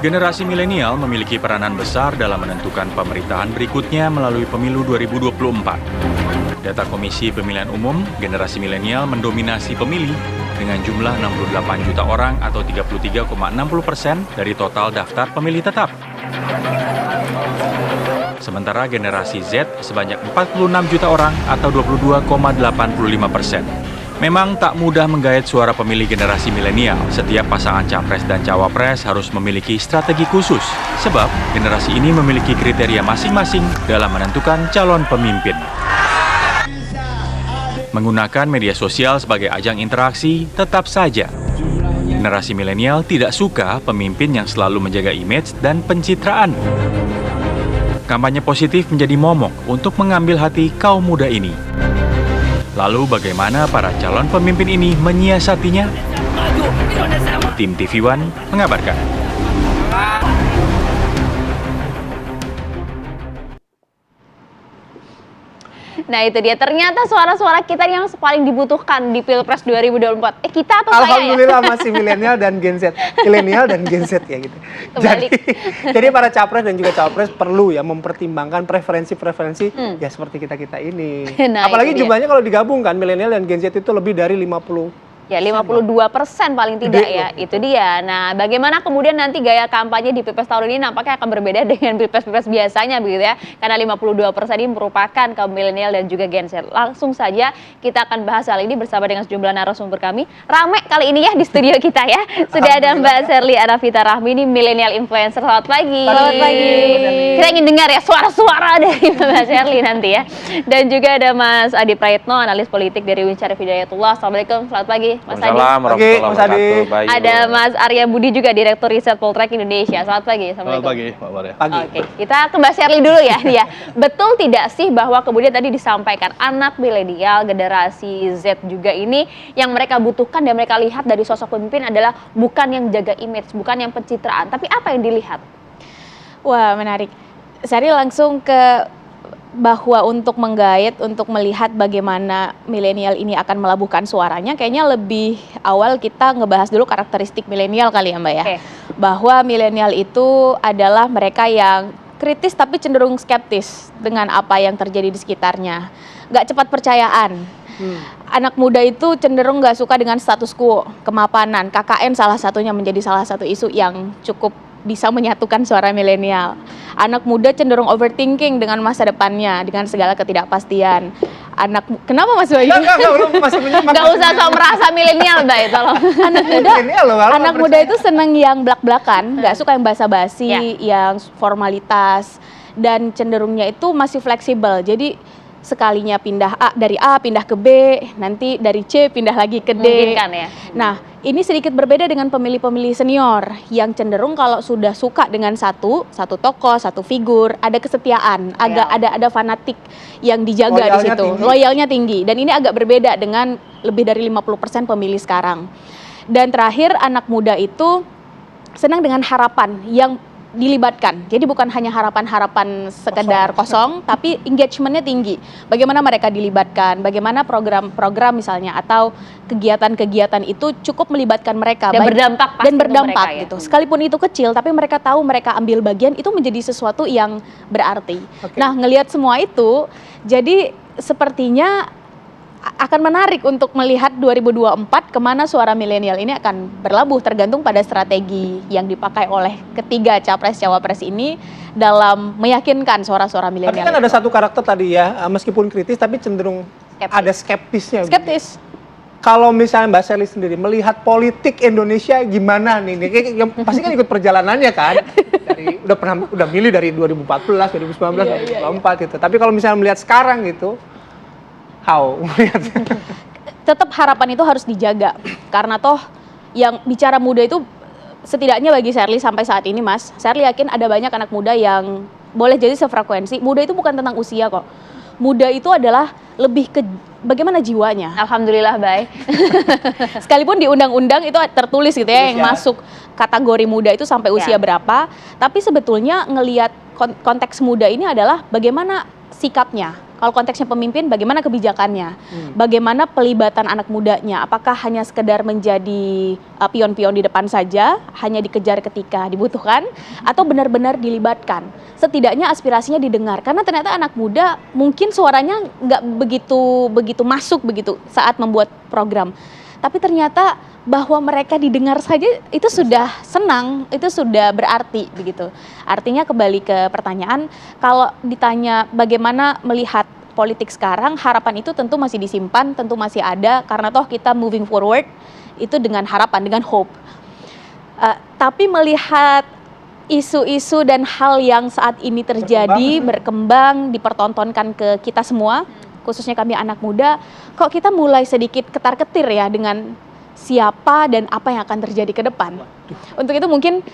Generasi milenial memiliki peranan besar dalam menentukan pemerintahan berikutnya melalui pemilu 2024. Data Komisi Pemilihan Umum, generasi milenial mendominasi pemilih dengan jumlah 68 juta orang atau 33,60% dari total daftar pemilih tetap. Sementara generasi Z sebanyak 46 juta orang atau 22,85%. Memang tak mudah menggait suara pemilih generasi milenial. Setiap pasangan capres dan cawapres harus memiliki strategi khusus, sebab generasi ini memiliki kriteria masing-masing dalam menentukan calon pemimpin. Menggunakan media sosial sebagai ajang interaksi, tetap saja generasi milenial tidak suka pemimpin yang selalu menjaga image dan pencitraan. Kampanye positif menjadi momok untuk mengambil hati kaum muda ini. Lalu bagaimana para calon pemimpin ini menyiasatinya? Tim TV One mengabarkan. Nah itu dia, ternyata suara-suara kita yang paling dibutuhkan di Pilpres 2024. Kita atau saya ya? Alhamdulillah masih milenial dan Gen Z. Milenial dan Gen Z ya gitu. Jadi para capres dan juga cawapres perlu ya mempertimbangkan preferensi-preferensi ya seperti kita-kita ini. Nah, apalagi jumlahnya kalau digabungkan milenial dan Gen Z itu lebih dari 50. Ya 52% paling tidak ya, itu dia. Nah bagaimana kemudian nanti gaya kampanye di Pilpres tahun ini nampaknya akan berbeda dengan Pilpres biasanya begitu ya. Karena 52% ini merupakan kaum milenial dan juga Gen Z. Langsung saja kita akan bahas hal ini bersama dengan sejumlah narasumber kami. Rame kali ini ya di studio kita ya. Sudah ada Mbak Sherly Anavita Rahmi, ini milenial influencer. Selamat pagi. Selamat pagi. Kita ingin dengar ya suara-suara dari Mbak Sherly nanti ya. Dan juga ada Mas Adi Praetno, analis politik dari UIN Syarif Hidayatullah. Assalamualaikum, selamat pagi. Mas Adi. Mas Adi. Ada Mas Arya Budi juga, Direktur Riset Poltrek Indonesia. Selamat pagi. Selamat pagi, Mbak Maria. Oke, kita ke Mbak Sherly dulu ya. Betul tidak sih bahwa kemudian tadi disampaikan anak milenial, generasi Z juga ini yang mereka butuhkan dan mereka lihat dari sosok pemimpin adalah bukan yang jaga image, bukan yang pencitraan, tapi apa yang dilihat? Wah, menarik. Saya langsung ke bahwa untuk menggait, untuk melihat bagaimana milenial ini akan melabuhkan suaranya, kayaknya lebih awal kita ngebahas dulu karakteristik milenial kali ya Mbak ya. Bahwa milenial itu adalah mereka yang kritis tapi cenderung skeptis dengan apa yang terjadi di sekitarnya. Nggak cepat percayaan. Anak muda itu cenderung nggak suka dengan status quo, kemapanan. KKN salah satunya menjadi salah satu isu yang cukup bisa menyatukan suara milenial. Anak muda cenderung overthinking dengan masa depannya, dengan segala ketidakpastian. Kenapa Mas Bayu? Nggak usah sok merasa milenial, Mbak. Tolong. Anak muda itu seneng yang blak-blakan, nggak suka yang basa-basi, yang formalitas, dan cenderungnya itu masih fleksibel. Jadi sekalinya dari A pindah ke B, nanti dari C pindah lagi ke D. Mungkin ya. Nah, ini sedikit berbeda dengan pemilih-pemilih senior yang cenderung kalau sudah suka dengan satu tokoh, satu figur, ada kesetiaan, ada fanatik yang dijaga di situ. Loyalnya tinggi. Dan ini agak berbeda dengan lebih dari 50% pemilih sekarang. Dan terakhir, anak muda itu senang dengan harapan yang dilibatkan. Jadi bukan hanya harapan-harapan sekedar kosong, tapi engagementnya tinggi. Bagaimana mereka dilibatkan, bagaimana program-program misalnya atau kegiatan-kegiatan itu cukup melibatkan mereka dan berdampak mereka, gitu. Sekalipun itu kecil, tapi mereka tahu mereka ambil bagian itu menjadi sesuatu yang berarti. Nah, ngelihat semua itu, jadi sepertinya akan menarik untuk melihat 2024 kemana suara milenial ini akan berlabuh, tergantung pada strategi yang dipakai oleh ketiga capres-cawapres ini dalam meyakinkan suara-suara milenial. Tapi kan ada satu karakter tadi ya, meskipun kritis tapi cenderung ada skeptisnya. Skeptis. Kalau misalnya Mbak Sherly sendiri melihat politik Indonesia gimana nih? Pasti kan ikut perjalanannya kan? Udah milih dari 2014, 2019, 2024 gitu. Tapi kalau misalnya melihat sekarang gitu, tetap harapan itu harus dijaga karena toh yang bicara muda itu setidaknya bagi Sherly sampai saat ini Mas, Sherly yakin ada banyak anak muda yang boleh jadi sefrekuensi. Muda itu bukan tentang usia kok. Muda itu adalah lebih ke bagaimana jiwanya. Alhamdulillah baik. Sekalipun di undang-undang itu tertulis gitu ya, yang masuk kategori muda itu sampai usia berapa, tapi sebetulnya ngelihat konteks muda ini adalah bagaimana sikapnya. Kalau konteksnya pemimpin, bagaimana kebijakannya? Bagaimana pelibatan anak mudanya? Apakah hanya sekedar menjadi pion-pion di depan saja, hanya dikejar ketika dibutuhkan, atau benar-benar dilibatkan? Setidaknya aspirasinya didengar, karena ternyata anak muda mungkin suaranya nggak begitu masuk begitu saat membuat program. Tapi ternyata bahwa mereka didengar saja itu sudah senang, itu sudah berarti begitu. Artinya kembali ke pertanyaan, kalau ditanya bagaimana melihat politik sekarang, harapan itu tentu masih disimpan, tentu masih ada, karena toh kita moving forward itu dengan harapan, dengan hope. Tapi melihat isu-isu dan hal yang saat ini terjadi, berkembang, dipertontonkan ke kita semua, khususnya kami anak muda, kok kita mulai sedikit ketar-ketir ya dengan siapa dan apa yang akan terjadi ke depan. Untuk itu mungkin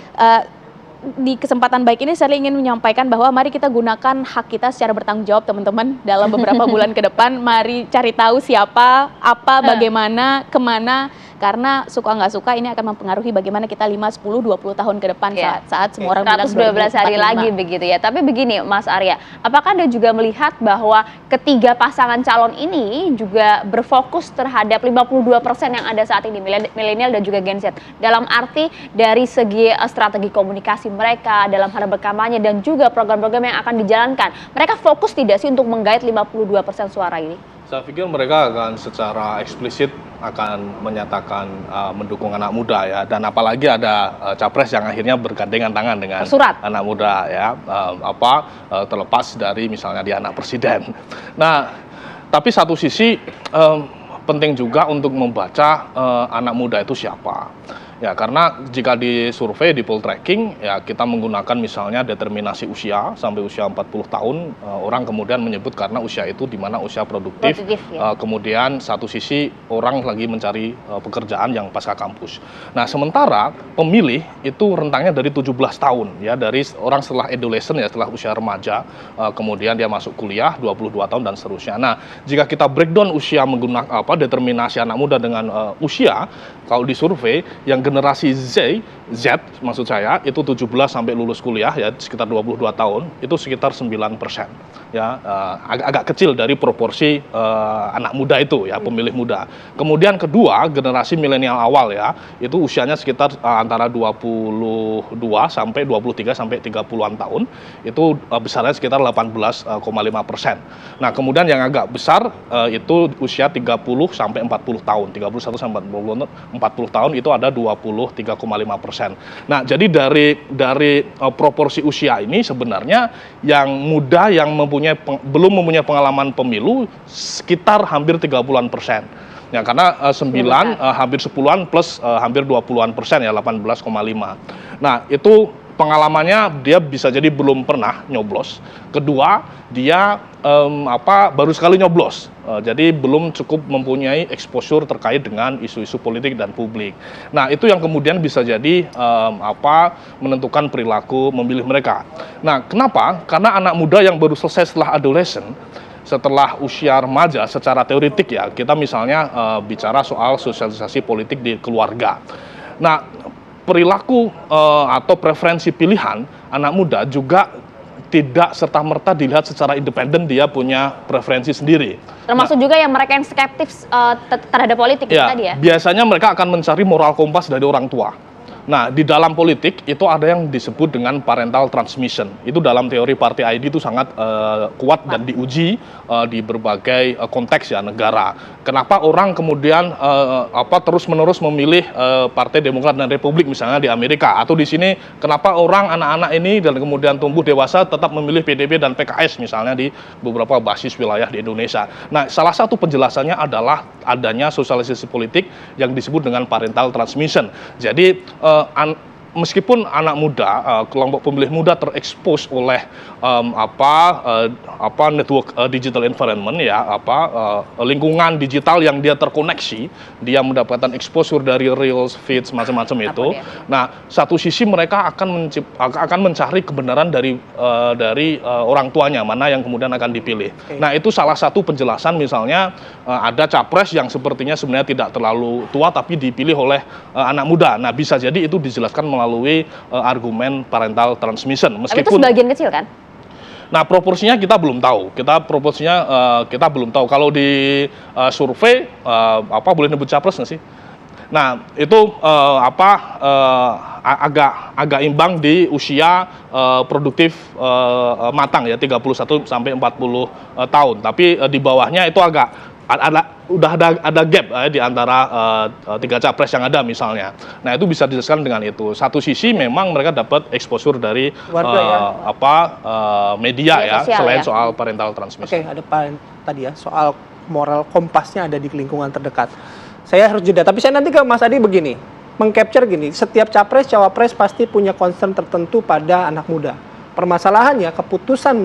di kesempatan baik ini saya ingin menyampaikan bahwa mari kita gunakan hak kita secara bertanggung jawab, teman-teman, dalam beberapa bulan ke depan. Mari cari tahu siapa, apa, bagaimana, kemana, karena suka nggak suka ini akan mempengaruhi bagaimana kita 5, 10, 20 tahun ke depan saat semua orang bilang 112 hari lagi begitu ya. Tapi begini Mas Arya, apakah Anda juga melihat bahwa ketiga pasangan calon ini juga berfokus terhadap 52% yang ada saat ini, milenial dan juga Gen Z, dalam arti dari segi strategi komunikasi mereka dalam hal berkampanye dan juga program-program yang akan dijalankan, mereka fokus tidak sih untuk menggait 52% suara ini? Saya pikir mereka akan secara eksplisit akan menyatakan mendukung anak muda ya, dan apalagi ada capres yang akhirnya bergandengan tangan dengan anak muda ya, terlepas dari misalnya dia anak presiden. Nah, tapi satu sisi penting juga untuk membaca anak muda itu siapa. Ya, karena jika di survei, di poll tracking, ya kita menggunakan misalnya determinasi usia sampai usia 40 tahun, orang kemudian menyebut karena usia itu di mana usia produktif ya. Kemudian satu sisi orang lagi mencari pekerjaan yang pasca kampus. Nah, sementara pemilih itu rentangnya dari 17 tahun, ya, dari orang setelah adolescent ya, setelah usia remaja, kemudian dia masuk kuliah 22 tahun dan seterusnya. Nah, jika kita breakdown usia menggunakan determinasi anak muda dengan usia, kalau di survei yang generasi Z maksud saya itu 17 sampai lulus kuliah ya sekitar 22 tahun itu sekitar 9% ya, agak kecil dari proporsi anak muda itu ya, pemilih muda. Kemudian kedua generasi milenial awal ya, itu usianya sekitar antara 22 sampai 23 sampai 30-an tahun, itu besarnya sekitar 18,5%. Nah, kemudian yang agak besar itu usia 30 sampai 40 tahun, 31 sampai 40 tahun itu ada 23,5%. Nah, jadi dari proporsi usia ini sebenarnya yang muda yang belum mempunyai pengalaman pemilu sekitar hampir 30-an%. Ya, karena 9 hampir 10-an plus hampir 20-an% ya, 18,5. Nah, itu pengalamannya dia bisa jadi belum pernah nyoblos. Kedua, dia baru sekali nyoblos. Jadi belum cukup mempunyai exposure terkait dengan isu-isu politik dan publik. Nah, itu yang kemudian bisa jadi menentukan perilaku memilih mereka. Nah, kenapa? Karena anak muda yang baru selesai setelah adolescent, setelah usia remaja secara teoretik ya, kita misalnya bicara soal sosialisasi politik di keluarga. Nah, perilaku atau preferensi pilihan anak muda juga tidak serta-merta dilihat secara independen, dia punya preferensi sendiri. Termasuk juga yang mereka yang skeptis terhadap politik ya, tadi ya? Biasanya mereka akan mencari moral kompas dari orang tua. Nah, di dalam politik itu ada yang disebut dengan parental transmission. Itu dalam teori partai ID itu sangat kuat dan diuji di berbagai konteks ya negara. Kenapa orang kemudian terus-menerus memilih Partai Demokrat dan Republik misalnya di Amerika, atau di sini kenapa orang anak-anak ini dan kemudian tumbuh dewasa tetap memilih PDB dan PKS misalnya di beberapa basis wilayah di Indonesia. Nah, salah satu penjelasannya adalah adanya sosialisasi politik yang disebut dengan parental transmission. Jadi meskipun anak muda, kelompok pemilih muda terekspos oleh network digital environment ya, lingkungan digital yang dia terkoneksi, dia mendapatkan exposure dari reels, feeds, macam-macam itu. Nah, satu sisi mereka akan mencari kebenaran dari orang tuanya, mana yang kemudian akan dipilih. Nah, itu salah satu penjelasan misalnya ada capres yang sepertinya sebenarnya tidak terlalu tua tapi dipilih oleh anak muda. Nah, bisa jadi itu dijelaskan melalui argumen parental transmission. Meskipun, tapi itu sebagian kecil kan? Nah, proporsinya kita belum tahu. Kita belum tahu. Kalau di survei boleh nyebut capres nggak sih? Nah, itu agak imbang di usia produktif matang ya, 31 sampai 40 tahun. Tapi di bawahnya itu udah ada gap di antara tiga capres yang ada misalnya. Nah, itu bisa dijelaskan dengan itu. Satu sisi memang mereka dapat exposure dari media ya, selain soal parental transmission. Oke, ada tadi ya soal moral kompasnya ada di lingkungan terdekat. Saya harus jeda, tapi saya nanti ke Mas Adi begini, mengcapture gini, setiap capres, cawapres pasti punya concern tertentu pada anak muda. Permasalahannya keputusan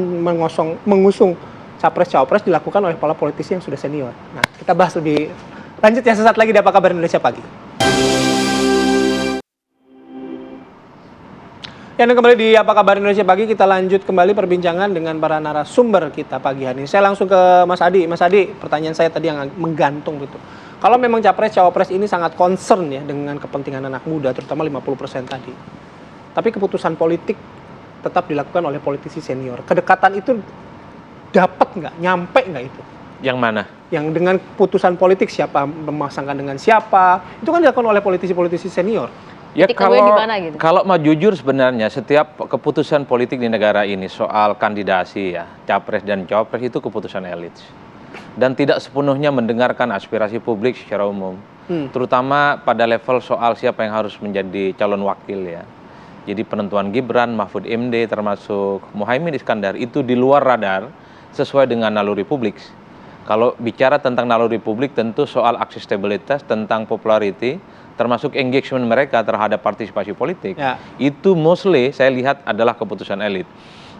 mengusung capres, cawapres dilakukan oleh para politisi yang sudah senior. Nah, kita bahas lebih lanjut ya sesaat lagi di Apa Kabar Indonesia Pagi. Ya, dan kembali di Apa Kabar Indonesia Pagi, kita lanjut kembali perbincangan dengan para narasumber kita pagi hari ini. Saya langsung ke Mas Adi. Mas Adi, pertanyaan saya tadi yang menggantung gitu. Kalau memang capres cawapres ini sangat concern ya dengan kepentingan anak muda, terutama 50% tadi. Tapi keputusan politik tetap dilakukan oleh politisi senior. Kedekatan itu dapat nggak, nyampe nggak itu? Yang mana? Yang dengan keputusan politik siapa memasangkan dengan siapa, itu kan dilakukan oleh politisi-politisi senior. Ya kalau mau jujur sebenarnya setiap keputusan politik di negara ini soal kandidasi ya, capres dan cawapres itu keputusan elit. Dan tidak sepenuhnya mendengarkan aspirasi publik secara umum. Terutama pada level soal siapa yang harus menjadi calon wakil ya. Jadi penentuan Gibran, Mahfud MD termasuk Muhaimin Iskandar itu di luar radar sesuai dengan naluri publik. Kalau bicara tentang naluri publik tentu soal aksesibilitas, tentang popularity, termasuk engagement mereka terhadap partisipasi politik, itu mostly saya lihat adalah keputusan elit.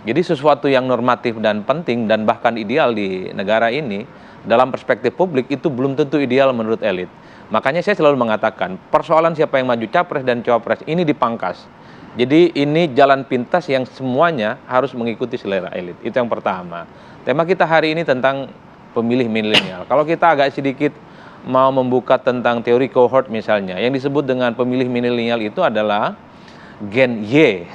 Jadi sesuatu yang normatif dan penting dan bahkan ideal di negara ini, dalam perspektif publik itu belum tentu ideal menurut elit. Makanya saya selalu mengatakan, persoalan siapa yang maju capres dan cawapres ini dipangkas. Jadi ini jalan pintas yang semuanya harus mengikuti selera elit. Itu yang pertama. Tema kita hari ini tentang pemilih milenial. Kalau kita agak sedikit mau membuka tentang teori cohort misalnya, yang disebut dengan pemilih milenial itu adalah Gen Y.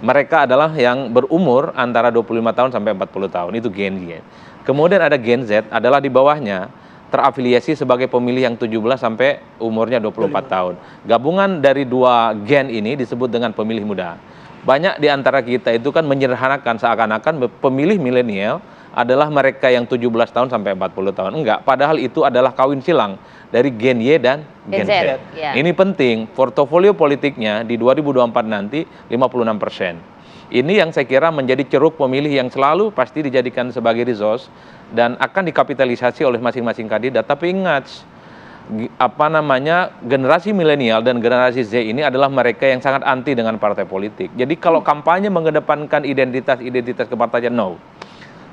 Mereka adalah yang berumur antara 25 tahun sampai 40 tahun, itu Gen Y. Kemudian ada Gen Z, adalah di bawahnya, terafiliasi sebagai pemilih yang 17 sampai umurnya 24 tahun. Gabungan dari dua gen ini disebut dengan pemilih muda. Banyak di antara kita itu kan menyederhanakan seakan-akan pemilih milenial adalah mereka yang 17 tahun sampai 40 tahun. Enggak, padahal itu adalah kawin silang dari Gen Y dan Gen Z. Ini penting, portofolio politiknya di 2024 nanti 56%. Ini yang saya kira menjadi ceruk pemilih yang selalu pasti dijadikan sebagai resource dan akan dikapitalisasi oleh masing-masing kandidat. Tapi ingat, generasi milenial dan generasi Z ini adalah mereka yang sangat anti dengan partai politik. Jadi kalau kampanye mengedepankan identitas kepartaian, no.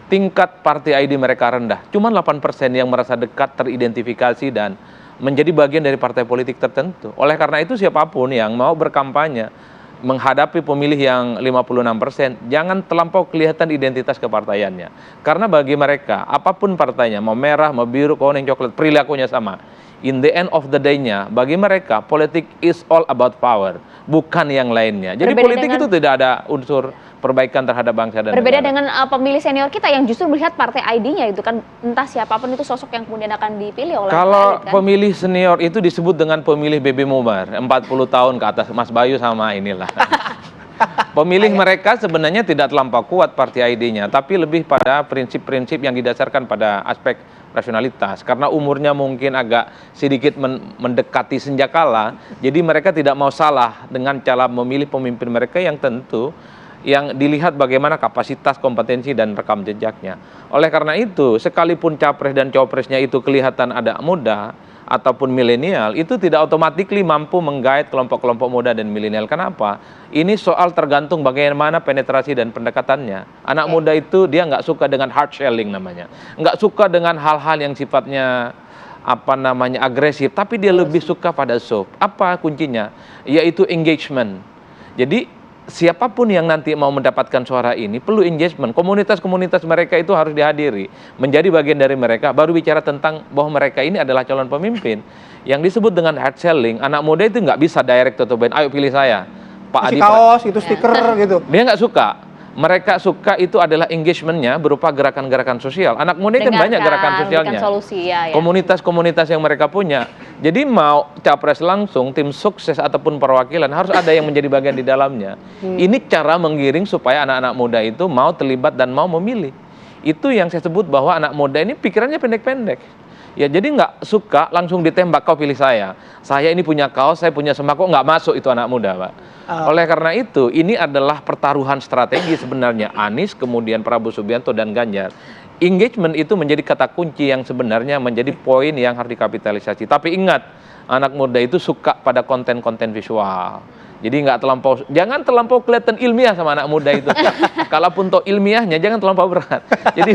Tingkat party ID mereka rendah. Cuma 8% yang merasa dekat, teridentifikasi dan menjadi bagian dari partai politik tertentu. Oleh karena itu siapapun yang mau berkampanye menghadapi pemilih yang 56%, jangan terlampau kelihatan identitas kepartaiannya. Karena bagi mereka, apapun partainya, mau merah, mau biru, kuning, coklat, perilakunya sama. In the end of the day-nya, bagi mereka, politik is all about power, bukan yang lainnya. Jadi politik itu tidak ada unsur perbaikan terhadap bangsa dan berbeda negara. dengan pemilih senior kita yang justru melihat partai ID-nya itu kan entah siapapun itu sosok yang kemudian akan dipilih oleh kalau elit, kan? Pemilih senior itu disebut dengan pemilih baby boomer 40 tahun ke atas, Mas Bayu sama inilah. Pemilih mereka sebenarnya tidak terlampau kuat partai ID-nya, tapi lebih pada prinsip-prinsip yang didasarkan pada aspek rasionalitas. Karena umurnya mungkin agak sedikit mendekati senjakala, jadi mereka tidak mau salah dengan cara memilih pemimpin mereka yang tentu yang dilihat bagaimana kapasitas, kompetensi, dan rekam jejaknya. Oleh karena itu, sekalipun capres dan cawapresnya itu kelihatan ada muda ataupun milenial, itu tidak otomatis mampu menggait kelompok-kelompok muda dan milenial. Kenapa? Ini soal tergantung bagaimana penetrasi dan pendekatannya. Anak muda itu dia nggak suka dengan hard selling namanya. Nggak suka dengan hal-hal yang sifatnya agresif, tapi dia lebih suka pada soft. Apa kuncinya? Yaitu engagement. Jadi siapapun yang nanti mau mendapatkan suara ini perlu engagement. Komunitas-komunitas mereka itu harus dihadiri, menjadi bagian dari mereka, baru bicara tentang bahwa mereka ini adalah calon pemimpin. Yang disebut dengan hard selling, anak muda itu nggak bisa direct to the point, ayo pilih saya Pak Adi. Kaos, itu stiker gitu. Dia nggak suka. mereka suka itu adalah engagementnya berupa gerakan-gerakan sosial. Anak muda kan banyak gerakan sosialnya, solusi, ya. Komunitas-komunitas yang mereka punya. Jadi mau capres langsung, tim sukses ataupun perwakilan harus ada yang menjadi bagian di dalamnya. Ini cara menggiring supaya anak-anak muda itu mau terlibat dan mau memilih. Itu yang saya sebut bahwa anak muda ini pikirannya pendek-pendek. Ya jadi nggak suka langsung ditembak, kau pilih saya. Saya ini punya kaos, saya punya sembako, nggak masuk itu anak muda, Pak. Oleh karena itu, ini adalah pertaruhan strategi sebenarnya Anies, kemudian Prabowo Subianto dan Ganjar. Engagement itu menjadi kata kunci yang sebenarnya menjadi poin yang harus dikapitalisasi. Tapi ingat, anak muda itu suka pada konten-konten visual. Jadi jangan terlampau kelihatan ilmiah sama anak muda itu. Kalaupun toh ilmiahnya jangan terlampau berat. Jadi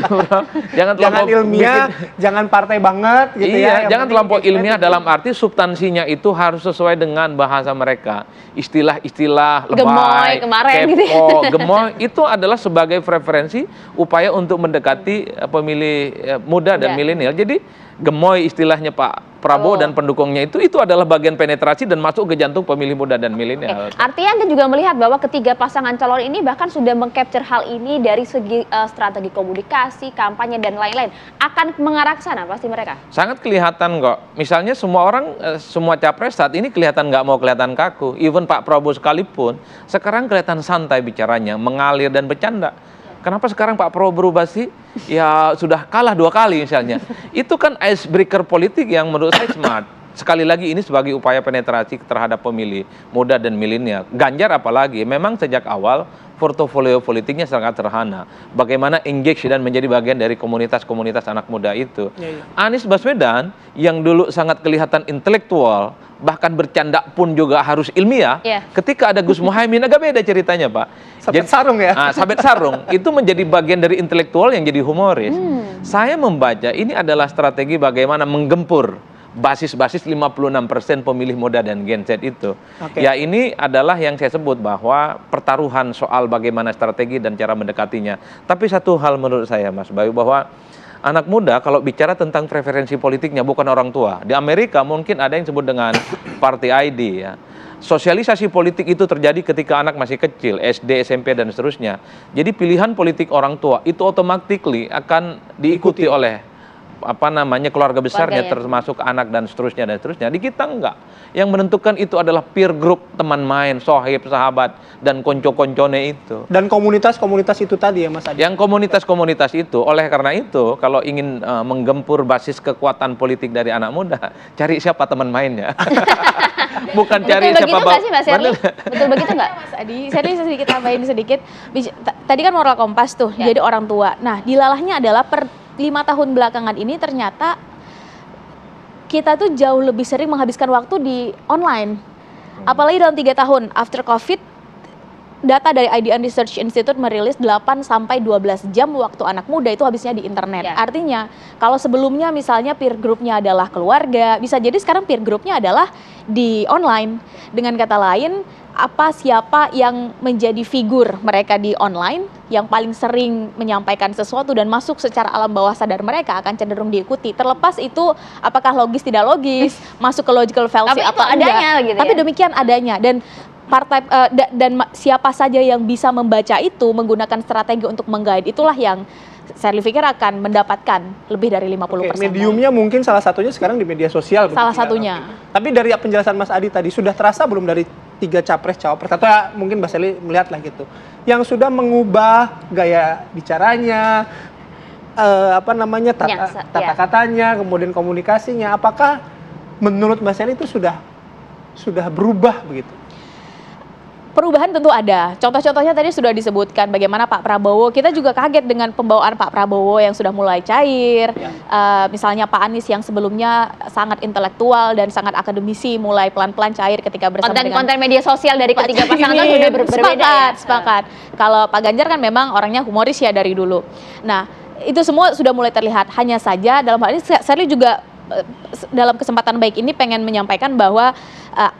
jangan ilmiah, jangan partai banget gitu ya. Iya, jangan terlampau ilmiah dalam arti substansinya itu harus sesuai dengan bahasa mereka. Istilah-istilah lebay, kepo, gemoy itu adalah sebagai preferensi upaya untuk mendekati pemilih muda dan milenial. Jadi gemoy istilahnya Pak Prabowo dan pendukungnya itu adalah bagian penetrasi dan masuk ke jantung pemilih muda dan milenial. Artinya Anda juga melihat bahwa ketiga pasangan calon ini bahkan sudah meng-capture hal ini dari segi strategi komunikasi, kampanye dan lain-lain. Akan mengarah ke sana pasti mereka? Sangat kelihatan kok. Misalnya semua orang, semua capres saat ini kelihatan nggak mau kelihatan kaku. Even Pak Prabowo sekalipun, sekarang kelihatan santai bicaranya, mengalir dan bercanda. Kenapa sekarang Pak Prabowo berubah sih? Ya sudah kalah 2 kali misalnya. Itu kan icebreaker politik yang menurut saya smart. Sekali lagi ini sebagai upaya penetrasi terhadap pemilih muda dan milenial. Ganjar apalagi, memang sejak awal portofolio politiknya sangat sederhana. Bagaimana engage dan menjadi bagian dari komunitas-komunitas anak muda itu. Anies Baswedan yang dulu sangat kelihatan intelektual, bahkan bercanda pun juga harus ilmiah. Ketika ada Gus Muhaimin agak beda ceritanya, Pak. Sabet sarung ya? Sabet sarung. Itu menjadi bagian dari intelektual yang jadi humoris. Saya membaca ini adalah strategi bagaimana menggempur basis-basis 56% pemilih muda dan Gen Z itu. Ya ini adalah yang saya sebut bahwa pertaruhan soal bagaimana strategi dan cara mendekatinya. Tapi satu hal menurut saya Mas Bayu, bahwa anak muda kalau bicara tentang preferensi politiknya bukan orang tua. Di Amerika mungkin ada yang disebut dengan party ID ya. Sosialisasi politik itu terjadi ketika anak masih kecil, SD, SMP dan seterusnya. Jadi pilihan politik orang tua itu automatically akan diikuti oleh keluarga besarnya, termasuk anak dan seterusnya dan seterusnya. Di kita enggak. Yang menentukan itu adalah peer group, teman main, sohib, sahabat dan konco-koncone itu. Dan komunitas-komunitas itu tadi ya Mas Adi. Yang komunitas-komunitas itu, oleh karena itu kalau ingin menggempur basis kekuatan politik dari anak muda, cari siapa teman mainnya. Bukan cari siapa Betul begitu nggak? Mas Adi, saya sedikit tambahin sedikit. Tadi kan moral kompas tuh, jadi orang tua. Nah, dilalahnya adalah 5 tahun belakangan ini ternyata kita tuh jauh lebih sering menghabiskan waktu di online. Apalagi dalam 3 tahun after COVID, data dari IDN Research Institute merilis 8-12 jam waktu anak muda itu habisnya di internet. Artinya kalau sebelumnya misalnya peer groupnya adalah keluarga, bisa jadi sekarang peer groupnya adalah di online. Dengan kata lain, siapa yang menjadi figur mereka di online yang paling sering menyampaikan sesuatu dan masuk secara alam bawah sadar mereka akan cenderung diikuti. Terlepas itu apakah logis tidak logis, masuk ke logical fallacy apa adanya gitu. Tapi demikian adanya dan partai dan siapa saja yang bisa membaca itu menggunakan strategi untuk meng-guide, itulah yang saya pikir akan mendapatkan lebih dari 50%. Mediumnya mungkin salah satunya sekarang di media sosial. Salah satunya. Tapi dari penjelasan Mas Adi tadi, sudah terasa belum dari 3 capres-cawapres, atau ya mungkin Mbak Sally melihat lah gitu, yang sudah mengubah gaya bicaranya, tata katanya, kemudian komunikasinya, apakah menurut Mbak Sally itu sudah berubah begitu? Perubahan tentu ada. Contoh-contohnya tadi sudah disebutkan bagaimana Pak Prabowo, kita juga kaget dengan pembawaan Pak Prabowo yang sudah mulai cair. Misalnya Pak Anies yang sebelumnya sangat intelektual dan sangat akademisi mulai pelan-pelan cair ketika bersama dengan konten media sosial dari ketiga pasangan kan sudah berbeda ya. Sepakat. Kalau Pak Ganjar kan memang orangnya humoris ya dari dulu. Nah, itu semua sudah mulai terlihat. Hanya saja dalam hal ini Sally juga dalam kesempatan baik ini pengen menyampaikan bahwa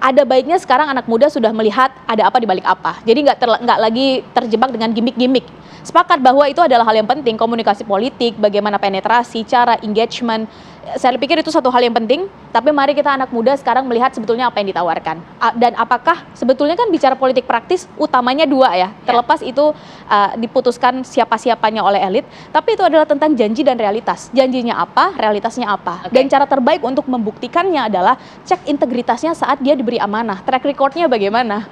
ada baiknya sekarang anak muda sudah melihat ada apa di balik apa. Jadi nggak lagi terjebak dengan gimmick-gimmick. Sepakat bahwa itu adalah hal yang penting, komunikasi politik, bagaimana penetrasi, cara engagement, Saya pikir itu satu hal yang penting, tapi mari kita anak muda sekarang melihat sebetulnya apa yang ditawarkan. Dan apakah sebetulnya kan bicara politik praktis utamanya dua ya, terlepas itu diputuskan siapa-siapanya oleh elit, tapi itu adalah tentang janji dan realitas. Janjinya apa, realitasnya apa. Dan cara terbaik untuk membuktikannya adalah cek integritasnya saat dia diberi amanah, track recordnya bagaimana.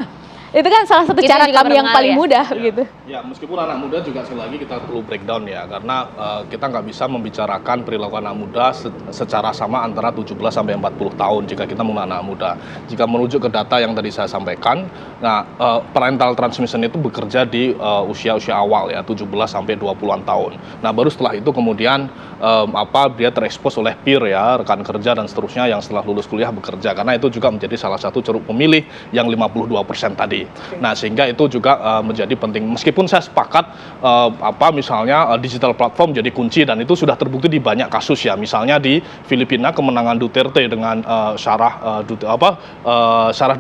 Itu kan salah satu cara kami yang paling mudah gitu. Ya, meskipun anak muda juga sekali lagi kita perlu breakdown ya, karena kita nggak bisa membicarakan perilaku anak muda secara sama antara 17 sampai 40 tahun jika kita mau anak muda. Jika merujuk ke data yang tadi saya sampaikan, nah parental transmission itu bekerja di usia-usia awal ya, 17 sampai 20-an tahun. Nah, baru setelah itu kemudian dia terekspos oleh peer ya, rekan kerja dan seterusnya yang setelah lulus kuliah bekerja, karena itu juga menjadi salah satu ceruk pemilih yang 52% tadi. Nah, sehingga itu juga menjadi penting. Meskipun saya sepakat misalnya digital platform jadi kunci dan itu sudah terbukti di banyak kasus ya. Misalnya di Filipina kemenangan Duterte dengan Sarah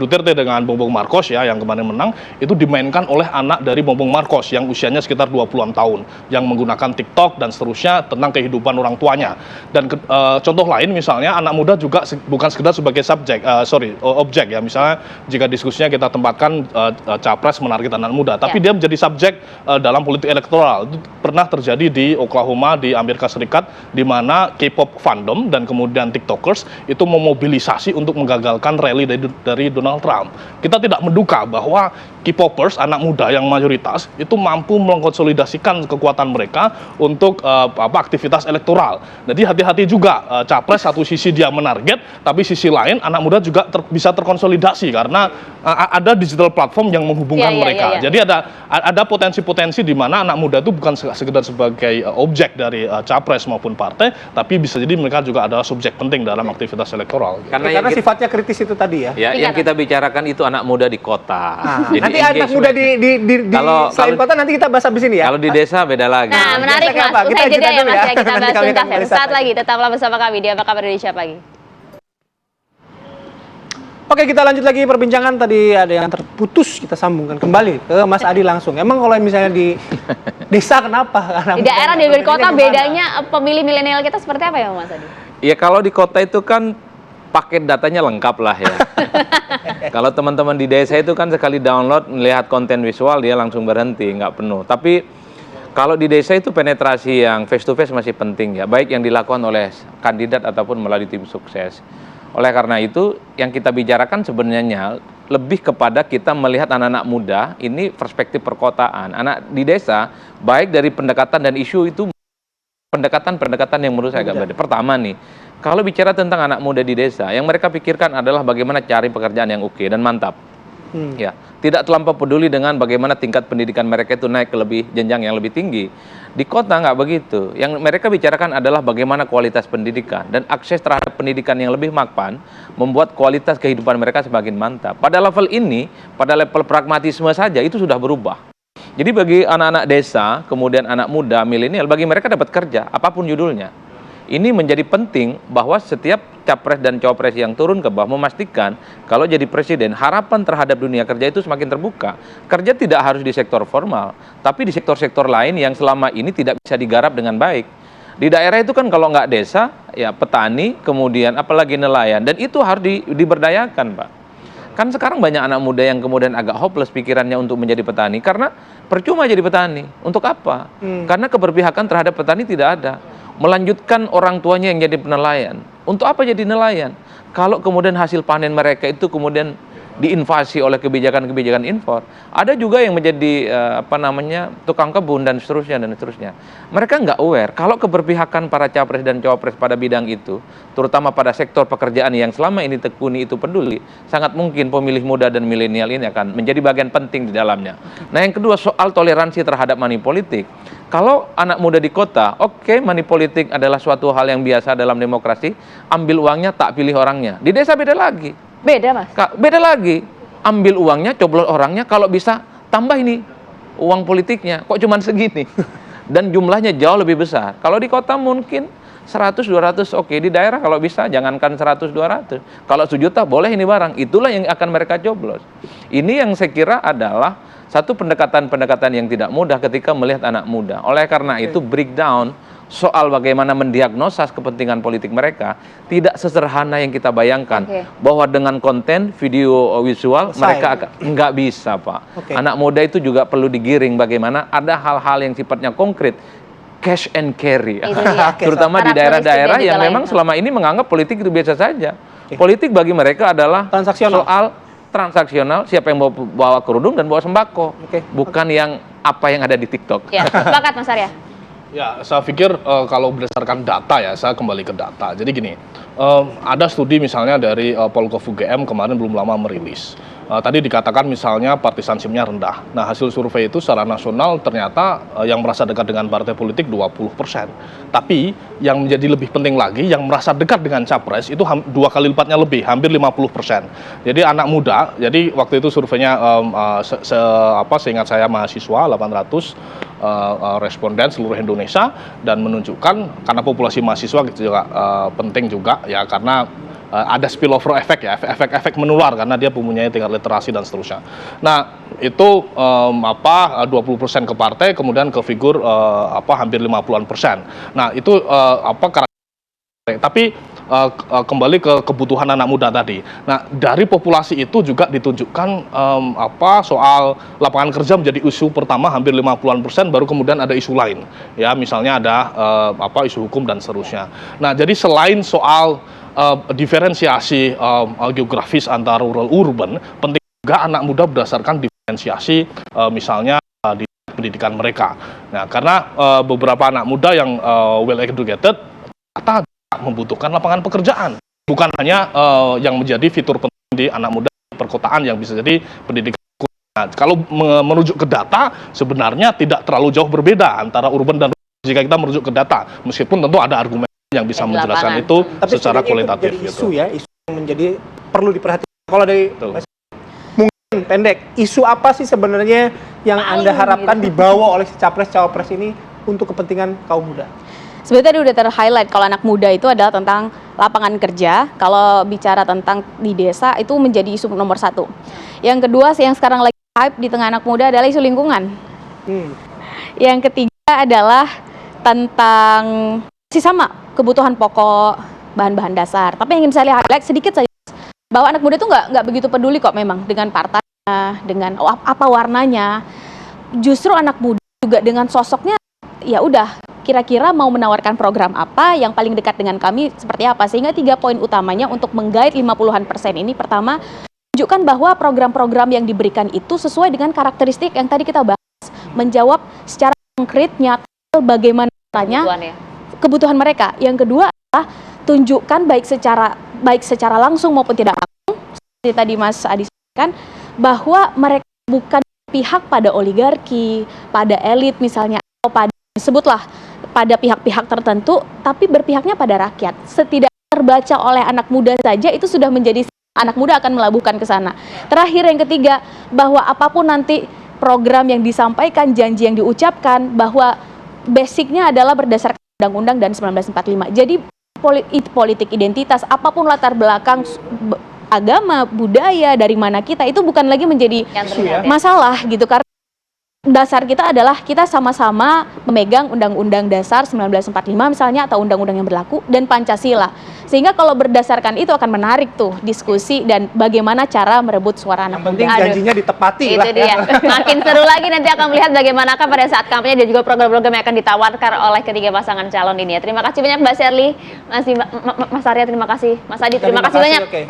Duterte dengan Bongbong Marcos ya yang kemarin menang itu dimainkan oleh anak dari Bongbong Marcos yang usianya sekitar 20-an tahun yang menggunakan TikTok dan seterusnya tentang kehidupan orang tuanya. Dan contoh lain misalnya anak muda juga bukan sekedar sebagai objek ya. Misalnya jika diskusinya kita tempatkan capres menarget anak muda, tapi dia menjadi subjek dalam politik elektoral. Itu pernah terjadi di Oklahoma di Amerika Serikat, di mana K-pop fandom dan kemudian TikTokers itu memobilisasi untuk menggagalkan rally dari Donald Trump. Kita tidak menduga bahwa K-popers anak muda yang mayoritas itu mampu mengkonsolidasikan kekuatan mereka untuk aktivitas elektoral. Jadi hati-hati juga capres satu sisi dia menarget, tapi sisi lain anak muda juga bisa terkonsolidasi karena ada digital platform yang menghubungkan mereka. Jadi ada potensi-potensi di mana anak muda itu bukan sekedar sebagai objek dari capres maupun partai, tapi bisa jadi mereka juga adalah subjek penting dalam aktivitas elektoral. Karena sifatnya kritis itu tadi ya. Yang kita bicarakan itu anak muda di kota. Jadi nanti anak muda di selain kota nanti kita bahas habis ini ya. Kalau di desa beda lagi. Nah, menarik Mas. Usai jeda ya Mas ya, kita bahas tuntas ya. Saat lagi tetaplah bersama kami di Apa Kabar Indonesia Pagi. Oke, kita lanjut lagi perbincangan. Tadi ada yang terputus, kita sambungkan kembali ke Mas Adi langsung. Emang kalau misalnya di desa kenapa? Di daerah di kota bedanya pemilih milenial kita seperti apa ya Mas Adi? Ya kalau di kota itu kan paket datanya lengkap lah ya. Kalau teman-teman di desa itu kan sekali download melihat konten visual dia langsung berhenti, nggak penuh. Tapi kalau di desa itu penetrasi yang face to face masih penting ya, baik yang dilakukan oleh kandidat ataupun melalui tim sukses. Oleh karena itu, yang kita bicarakan sebenarnya lebih kepada kita melihat anak-anak muda, ini perspektif perkotaan. Anak di desa, baik dari pendekatan dan isu itu, pendekatan yang menurut saya agak berbeda. Pertama nih, kalau bicara tentang anak muda di desa, yang mereka pikirkan adalah bagaimana cari pekerjaan yang oke dan mantap. Ya, tidak terlampau peduli dengan bagaimana tingkat pendidikan mereka itu naik ke jenjang yang lebih tinggi. Di kota nggak begitu. Yang mereka bicarakan adalah bagaimana kualitas pendidikan dan akses terhadap pendidikan yang lebih mapan membuat kualitas kehidupan mereka semakin mantap. Pada level ini, pada level pragmatisme saja itu sudah berubah. Jadi bagi anak-anak desa, kemudian anak muda, milenial, bagi mereka dapat kerja, apapun judulnya. Ini menjadi penting bahwa setiap capres dan cawapres yang turun ke bawah memastikan kalau jadi presiden, harapan terhadap dunia kerja itu semakin terbuka. Kerja tidak harus di sektor formal, tapi di sektor-sektor lain yang selama ini tidak bisa digarap dengan baik. Di daerah itu kan kalau nggak desa, ya petani, kemudian apalagi nelayan, dan itu harus diberdayakan, Pak. Kan sekarang banyak anak muda yang kemudian agak hopeless pikirannya untuk menjadi petani, karena percuma jadi petani. Untuk apa? Karena keberpihakan terhadap petani tidak ada. Melanjutkan orang tuanya yang jadi nelayan. Untuk apa jadi nelayan? Kalau kemudian hasil panen mereka itu kemudian diinvasi oleh kebijakan-kebijakan impor. Ada juga yang menjadi tukang kebun dan seterusnya. Mereka nggak aware kalau keberpihakan para capres dan cawapres pada bidang itu, terutama pada sektor pekerjaan yang selama ini tekuni itu peduli, sangat mungkin pemilih muda dan milenial ini akan menjadi bagian penting di dalamnya. Nah, yang kedua soal toleransi terhadap money politik. Kalau anak muda di kota, oke, money politik adalah suatu hal yang biasa dalam demokrasi, ambil uangnya tak pilih orangnya. Di desa beda lagi. Beda, Mas? Beda lagi. Ambil uangnya, coblos orangnya, kalau bisa tambah ini uang politiknya. Kok cuma segini? Dan jumlahnya jauh lebih besar. Kalau di kota mungkin 100-200 oke. Di daerah kalau bisa jangankan 100-200. Kalau 1 juta boleh ini barang. Itulah yang akan mereka coblos. Ini yang saya kira adalah satu pendekatan-pendekatan yang tidak mudah ketika melihat anak muda. Oleh karena itu breakdown soal bagaimana mendiagnosa kepentingan politik mereka tidak sesederhana yang kita bayangkan. Bahwa dengan konten, video, visual mereka nggak bisa, Pak. Anak muda itu juga perlu digiring bagaimana ada hal-hal yang sifatnya konkret, cash and carry, terutama di daerah-daerah yang memang selama ini menganggap politik itu biasa saja. Politik bagi mereka adalah soal transaksional, siapa yang bawa kerudung dan bawa sembako, bukan yang apa yang ada di TikTok. Ya, sepakat Mas Arya. Ya, saya pikir kalau berdasarkan data ya, saya kembali ke data. Jadi gini, ada studi misalnya dari Polgov UGM kemarin belum lama merilis. Tadi dikatakan misalnya partisanshipnya rendah. Nah, hasil survei itu secara nasional ternyata yang merasa dekat dengan partai politik 20%. Tapi yang menjadi lebih penting lagi, yang merasa dekat dengan capres itu 2 kali lipatnya lebih, hampir 50%. Jadi anak muda, jadi waktu itu surveinya seingat saya mahasiswa 800 responden seluruh Indonesia, dan menunjukkan karena populasi mahasiswa gitu juga penting juga ya, karena ada spillover efek ya, efek menular karena dia mempunyai tingkat literasi dan seterusnya. Nah, itu 20% ke partai, kemudian ke figur hampir 50-an%. Nah, itu tapi kembali ke kebutuhan anak muda tadi. Nah, dari populasi itu juga ditunjukkan soal lapangan kerja menjadi isu pertama hampir 50-an%, baru kemudian ada isu lain. Ya, misalnya ada isu hukum dan seterusnya. Nah, jadi selain soal diferensiasi geografis antara rural urban, penting juga anak muda berdasarkan diferensiasi misalnya di pendidikan mereka. Nah, karena beberapa anak muda yang well educated ternyata membutuhkan lapangan pekerjaan, bukan hanya yang menjadi fitur penting di anak muda di perkotaan yang bisa jadi pendidikan. Nah, kalau merujuk ke data sebenarnya tidak terlalu jauh berbeda antara urban dan rural jika kita merujuk ke data, meskipun tentu ada argumen yang bisa menjelaskan itu secara kualitatif. Tapi isu ya, isu yang menjadi perlu diperhatikan. Kalau dari mungkin pendek, isu apa sih sebenarnya yang Anda harapkan dibawa oleh capres-cawapres ini untuk kepentingan kaum muda? Sebenarnya tadi udah ter-highlight kalau anak muda itu adalah tentang lapangan kerja. Kalau bicara tentang di desa itu menjadi isu nomor 1. Yang kedua, yang sekarang lagi hype di tengah anak muda adalah isu lingkungan. Yang ketiga adalah tentang masih sama kebutuhan pokok, bahan-bahan dasar. Tapi yang ingin saya highlight sedikit saja bahwa anak muda itu nggak begitu peduli kok memang dengan partainya, dengan apa warnanya. Justru anak muda juga dengan sosoknya ya udah kira-kira mau menawarkan program apa yang paling dekat dengan kami seperti apa, sehingga 3 poin utamanya untuk menggait 50-an% ini. Pertama, tunjukkan bahwa program-program yang diberikan itu sesuai dengan karakteristik yang tadi kita bahas, menjawab secara konkret nyata bagaimana caranya kebutuhan mereka. Yang kedua adalah tunjukkan baik secara langsung maupun tidak langsung, seperti tadi Mas Adi sampaikan, bahwa mereka bukan pihak pada oligarki, pada elit misalnya, atau pada sebutlah pada pihak-pihak tertentu, tapi berpihaknya pada rakyat. Setidaknya terbaca oleh anak muda saja itu sudah menjadi anak muda akan melabuhkan ke sana. Terakhir yang ketiga, bahwa apapun nanti program yang disampaikan, janji yang diucapkan, bahwa basicnya adalah berdasarkan Undang-Undang dan 1945. Jadi politik identitas, apapun latar belakang agama, budaya, dari mana kita, itu bukan lagi menjadi masalah gitu, karena dasar kita adalah kita sama-sama memegang Undang-Undang Dasar 1945 misalnya, atau undang-undang yang berlaku, dan Pancasila. Sehingga kalau berdasarkan itu akan menarik tuh diskusi dan bagaimana cara merebut suara anak muda. Yang penting janjinya ditepati lah. Itu dia. Makin seru lagi nanti akan melihat bagaimanakah pada saat kampanye dan juga program-program yang akan ditawarkan oleh ketiga pasangan calon ini ya. Terima kasih banyak Mbak Shirley, Mas Arya, terima kasih. Mas Adi, terima kasih banyak. Oke.